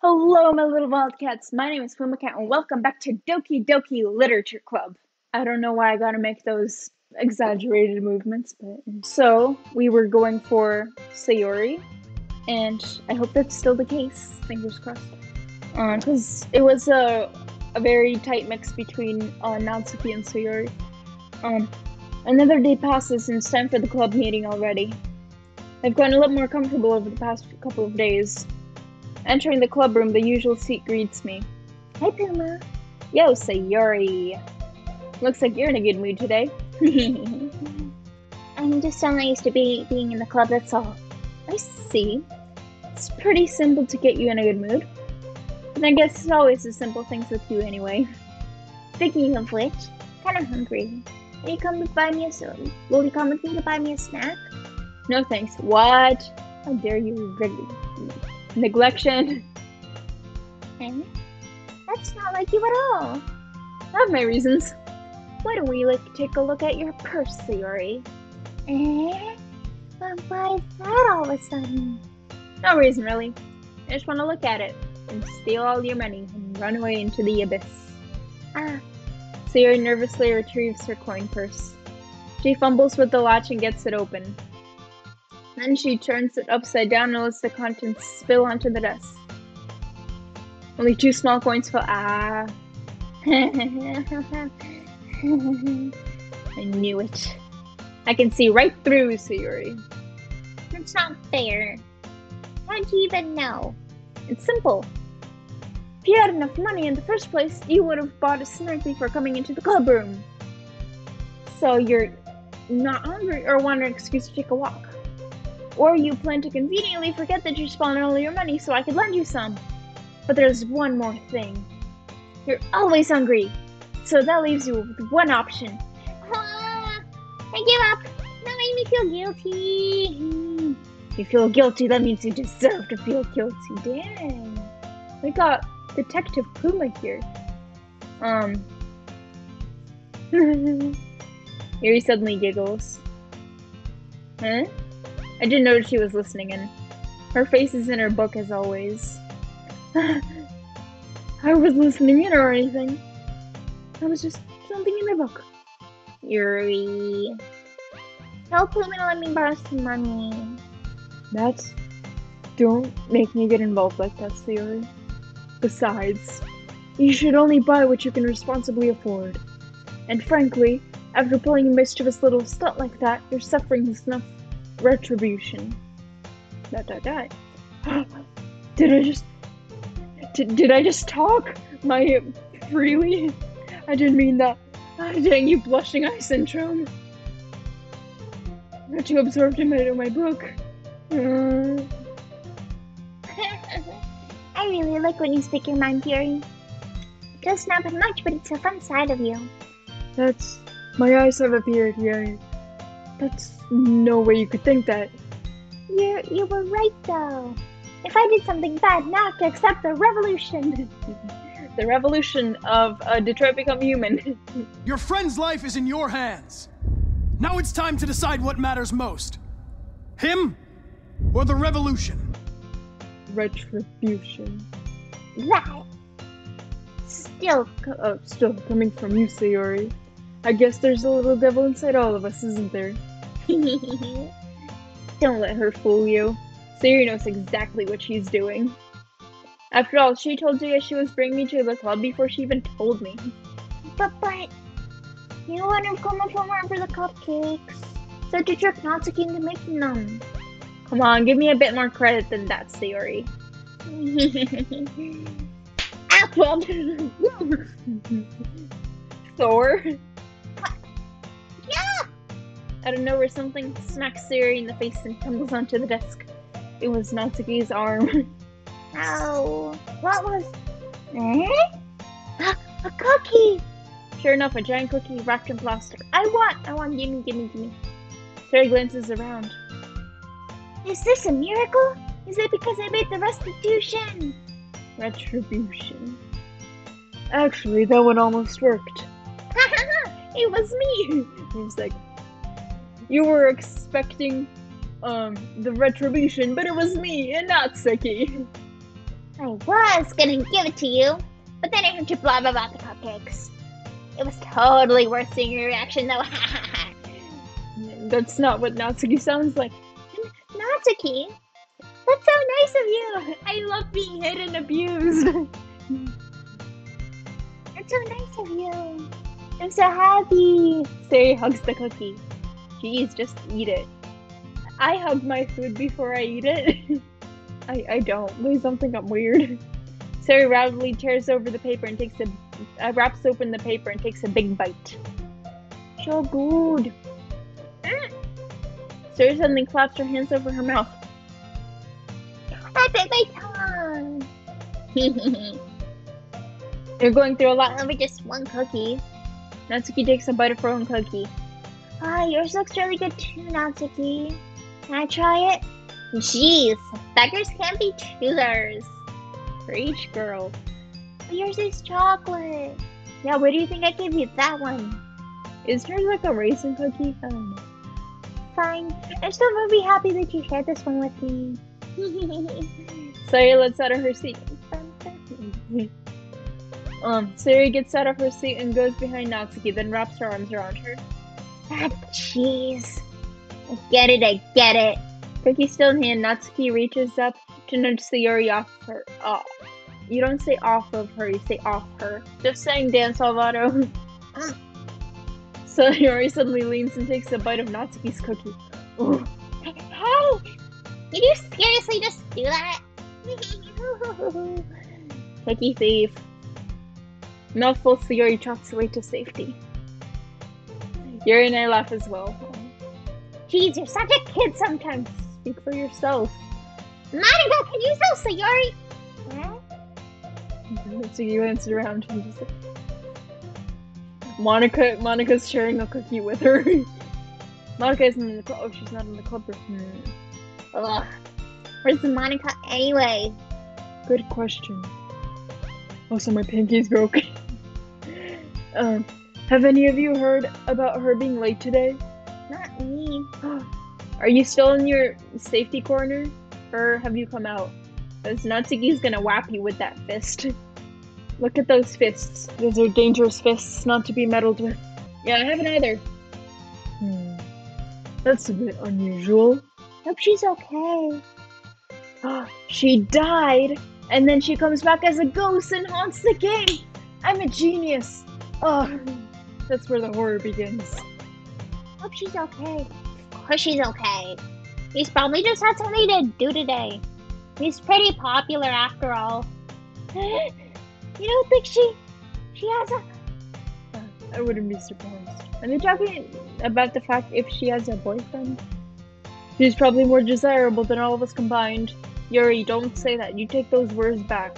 Hello, my little wildcats. My name is Puma Cat, and welcome back to Doki Literature Club. I don't know why I gotta make those exaggerated movements, but so we were going for Sayori, and I hope that's still the case. Fingers crossed. Because it was a very tight mix between Natsuki and Sayori. Another day passes, and it's time for the club meeting already. I've gotten a lot more comfortable over the past couple of days. Entering the club room, the usual seat greets me. Hi, Puma. Yo, Sayori. Looks like you're in a good mood today. I'm just so used to being in the club, that's all. I see. It's pretty simple to get you in a good mood. But I guess it's always the simple things with you anyway. Speaking of which, kinda hungry. Will you come with me to buy me a snack? No thanks. What? How dare you, neglection? That's not like you at all. I have my reasons. Why don't we take a look at your purse, Sayori? But why is that all of a sudden? No reason, really. I just want to look at it and steal all your money and run away into the abyss. Sayori nervously retrieves her coin purse. She fumbles with the latch and gets it open. Then she turns it upside down and lets the contents spill onto the desk. Only 2 small coins fell. I knew it. I can see right through Sayori. That's not fair. How'd you even know? It's simple. If you had enough money in the first place, you would have bought a snack before coming into the club room. So you're not hungry or want an excuse to take a walk. Or you plan to conveniently forget that you spent all your money so I could lend you some. But there's one more thing. You're always hungry. So that leaves you with one option. I give up. That made me feel guilty. You feel guilty, that means you deserve to feel guilty. Dang. We got Detective Puma here. Yuri suddenly giggles. Huh? I didn't notice she was listening, and her face is in her book as always. I was listening in or anything. I was just something in my book. Yuri. Tell Puma to let me borrow some money. Don't make me get involved like that, Sayori. Besides, you should only buy what you can responsibly afford. And frankly, after pulling a mischievous little stunt like that, you're suffering enough retribution. Did I just talk freely? I didn't mean that. Dang you, blushing eye syndrome. I'm too absorbed in my book. I really like when you speak your mind, Yuri. It doesn't happen much, but it's a fun side of you. My eyes have appeared, Yuri. That's no way you could think that. You were right, though. If I did something bad, now I have to accept the revolution. The revolution of Detroit Become Human. Your friend's life is in your hands. Now it's time to decide what matters most. Him or the revolution? Retribution. That. Still coming from you, Sayori. I guess there's a little devil inside all of us, isn't there? Don't let her fool you. Sayori knows exactly what she's doing. After all, she told you she was bringing me to the club before she even told me. But, you wouldn't have come up from her for the cupcakes. So to trick Natsuki into making them. Come on, give me a bit more credit than that, Sayori. Apple! Thor? Yeah! Out of nowhere, something smacks Sayori in the face and tumbles onto the desk. It was Natsuki's arm. Ow. What was... A cookie! Sure enough, a giant cookie wrapped in plastic. I want, gimme. Sayori glances around. Is this a miracle? Is it because I made the restitution? Retribution. Actually, that one almost worked. It was me! It was like, you were expecting the retribution, but it was me and Natsuki. I was gonna give it to you, but then I heard you blab about the cupcakes. It was totally worth seeing your reaction, though. That's not what Natsuki sounds like. Natsuki? That's so nice of you! I love being hit and abused! That's so nice of you! I'm so happy! Sayori hugs the cookie. Jeez, just eat it. I hug my food before I eat it. I don't. Please don't think I'm weird. Sayori rapidly tears over the paper and wraps open the paper and takes a big bite. So good. Sayori suddenly claps her hands over her mouth. I bit my tongue! You're going through a lot. Over just one cookie. Natsuki takes a bite of her own cookie. Ah, yours looks really good too, Natsuki. Can I try it? Jeez, beggars can't be choosers. Preach, girl. But yours is chocolate. Yeah, where do you think I gave you that one? Is hers like a raisin cookie? I don't know. Fine. I'm still really happy that you shared this one with me. Sayori lets out of her seat. Sayori gets out of her seat and goes behind Natsuki, then wraps her arms around her. Ah, jeez. I get it. Cookie still in hand, Natsuki reaches up to nudge Sayori off her. You don't say off of her, you say off her. Just saying, Dan Salvato. Sayori suddenly leans and takes a bite of Natsuki's cookie. Ooh. Hey! Did you seriously just do that? Cookie thief. Mouthful, Sayori trots away to safety. Yuri and I laugh as well. Jeez, you're such a kid sometimes. Speak for yourself. Monika, can you sell Sayori? Huh? So you answer around and just Monika's sharing a cookie with her. Monika isn't in the club. Oh, she's not in the club. Ugh. Where's Monika anyway? Good question. Also, my pinky's broke. Have any of you heard about her being late today? Not me. Are you still in your safety corner? Or have you come out? Because Natsuki's gonna whap you with that fist. Look at those fists. Those are dangerous fists not to be meddled with. Yeah, I haven't either. That's a bit unusual. Hope she's okay. She died, and then she comes back as a ghost and haunts the game. I'm a genius. That's where the horror begins. Hope she's okay. Of course she's okay. He's probably just had something to do today. He's pretty popular after all. You don't think she has a... I wouldn't be surprised. Are they talking about the fact if she has a boyfriend? She's probably more desirable than all of us combined. Yuri, don't say that. You take those words back.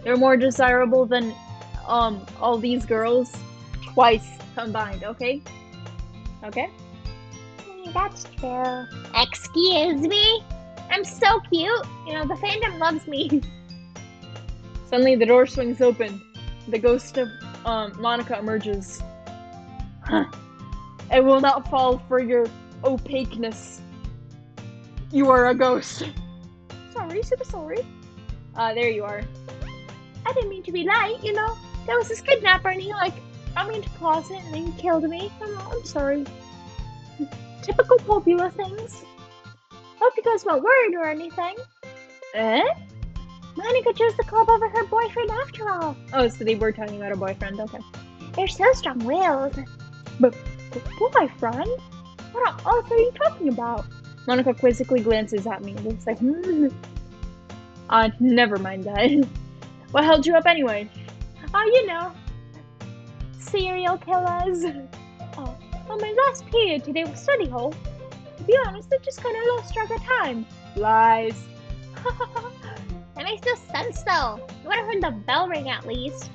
They're more desirable than all these girls twice combined, okay? Okay? That's true. Excuse me? I'm so cute. You know, the fandom loves me. Suddenly the door swings open. The ghost of Monika emerges. I will not fall for your opaqueness. You are a ghost. Sorry, super sorry. There you are. I didn't mean to be late, you know. There was this kidnapper and he got me into the closet and then he killed me. I'm sorry. Typical popular things. Hope you guys weren't worried or anything. Monika chose the club over her boyfriend after all. Oh, so they were talking about a boyfriend, okay. They're so strong-willed. But boyfriend? What on earth are you talking about? Monika quizzically glances at me and it's like, never mind that. What held you up anyway? You know. Serial killers. On my last period today was study hall. To be honest, I just kind of lost track of time. Lies. That makes no sense though. You would have heard the bell ring at least.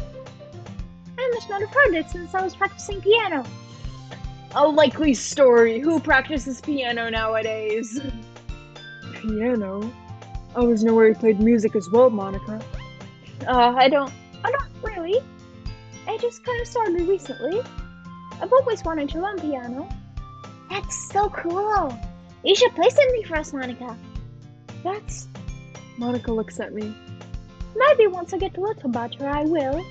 I must not have heard it since I was practicing piano. A likely story. Who practices piano nowadays? Piano? I was nowhere you played music as well, Monika. I don't really. I just kind of started recently. I've always wanted to learn piano. That's so cool. You should play something for us, Monika. Monika looks at me. Maybe once I get a little better, I will.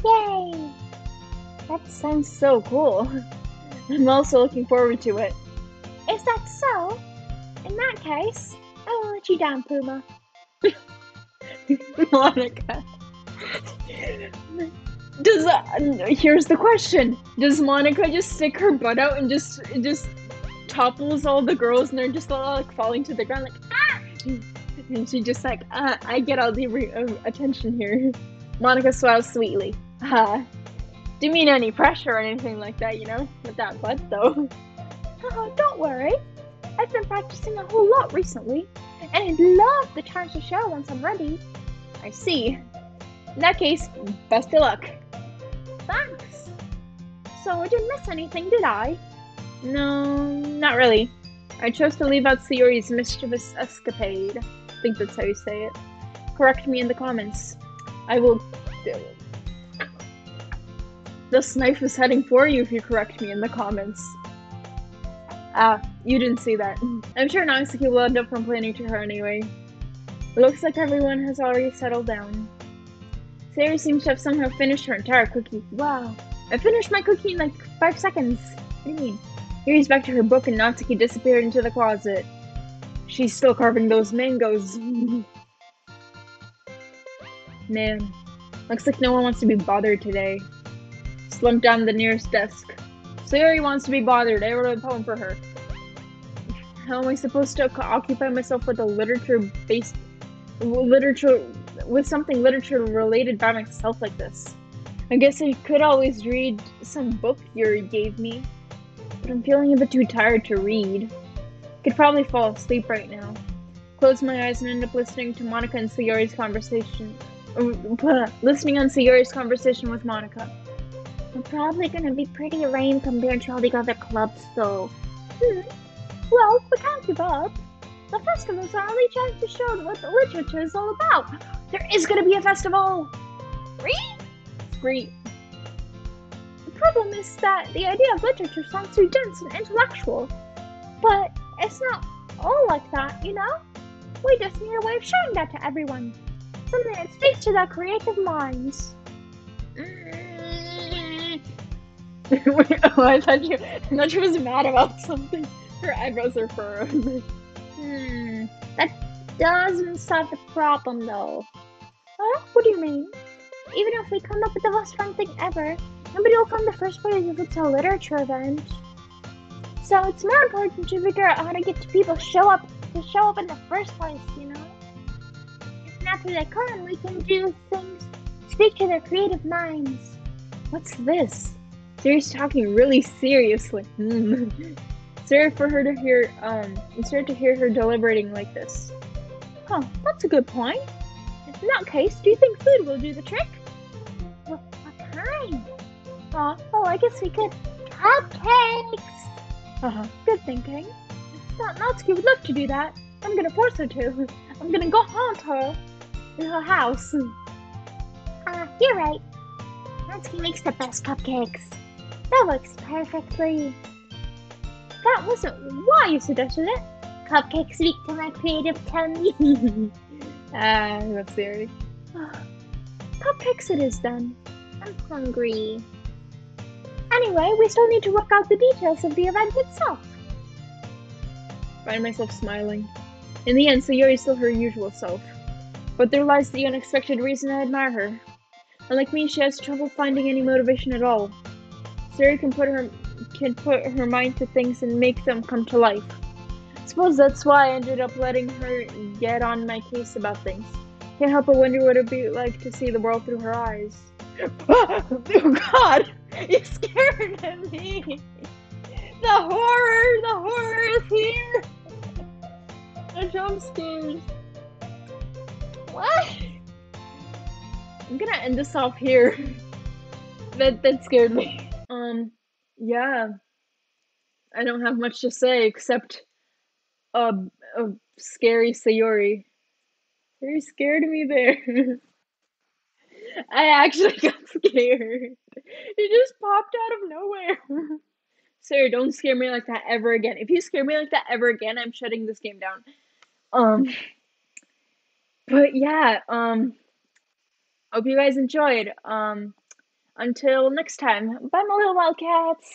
Yay! That sounds so cool. I'm also looking forward to it. Is that so? In that case, I will let you down, Puma. Monika. Here's the question. Does Monika just stick her butt out and just topples all the girls and they're just all like falling to the ground like, ah! And she just like, I get all the attention here. Monika smiles sweetly. Do you mean any pressure or anything like that, you know? With that butt though. Oh, don't worry. I've been practicing a whole lot recently, and I'd love the chance to show once I'm ready. I see. In that case, best of luck. Thanks. So I didn't miss anything, did I? No, not really. I chose to leave out Sayori's mischievous escapade. I think that's how you say it. Correct me in the comments. I will do it. This knife is heading for you if you correct me in the comments. You didn't see that. I'm sure Natsuki will end up complaining to her anyway. It looks like everyone has already settled down. Sayori seems to have somehow finished her entire cookie. Wow. I finished my cookie in like 5 seconds. What do you mean? Yuri's back to her book and Natsuki disappeared into the closet. She's still carving those mangoes. Man, looks like no one wants to be bothered today. Slumped down the nearest desk. Sayori wants to be bothered. I wrote a poem for her. How am I supposed to occupy myself with with something literature related by myself like this? I guess I could always read some book Yuri gave me, but I'm feeling a bit too tired to read. Could probably fall asleep right now. Close my eyes and end up listening to Monika and Sayori's conversation. Listening on Sayori's conversation with Monika. I'm probably gonna be pretty lame compared to all the other clubs, though. Well, we can't give up. The festival's our only chance to show what the literature is all about. There is gonna be a festival! Great. The problem is that the idea of literature sounds too dense and intellectual. But it's not all like that, you know? We just need a way of showing that to everyone. Something that speaks to their creative minds. Oh, I thought she was mad about something. Her eyebrows are furrowed. That doesn't solve the problem, though. Huh? What do you mean? Even if we come up with the most fun thing ever, nobody will come to first place if it's a literature event. So it's more important to figure out how to get people to show up in the first place, you know? And after they come, we can do things, speak to their creative minds. What's this? Sayori's talking really seriously. Sorry for her to hear, sorry to hear her deliberating like this. Huh, that's a good point. In that case, do you think food will do the trick? What kind? Oh, I guess we could. Cupcakes! Good thinking. Natsuki would love to do that. I'm gonna force her to. I'm gonna go haunt her in her house. You're right. Natsuki makes the best cupcakes. That works perfectly. That wasn't why you suggested it. Cupcakes speak to my creative tummy. That's Sayori. Cupcakes it is then. I'm hungry. Anyway, we still need to work out the details of the event itself. Find myself smiling. In the end, Sayori is still her usual self. But there lies the unexpected reason I admire her. Unlike me, she has trouble finding any motivation at all. Sayori can put her mind to things and make them come to life. I suppose that's why I ended up letting her get on my case about things. Can't help but wonder what it'd be like to see the world through her eyes. Oh God! You scared me! The horror is here! The jump scares. What? I'm gonna end this off here. That scared me. Yeah. I don't have much to say except a scary Sayori. Very scared me there. I actually got scared. It just popped out of nowhere. Sarah, don't scare me like that ever again. If you scare me like that ever again, I'm shutting this game down. But yeah, hope you guys enjoyed. Until next time, bye, my little wildcats.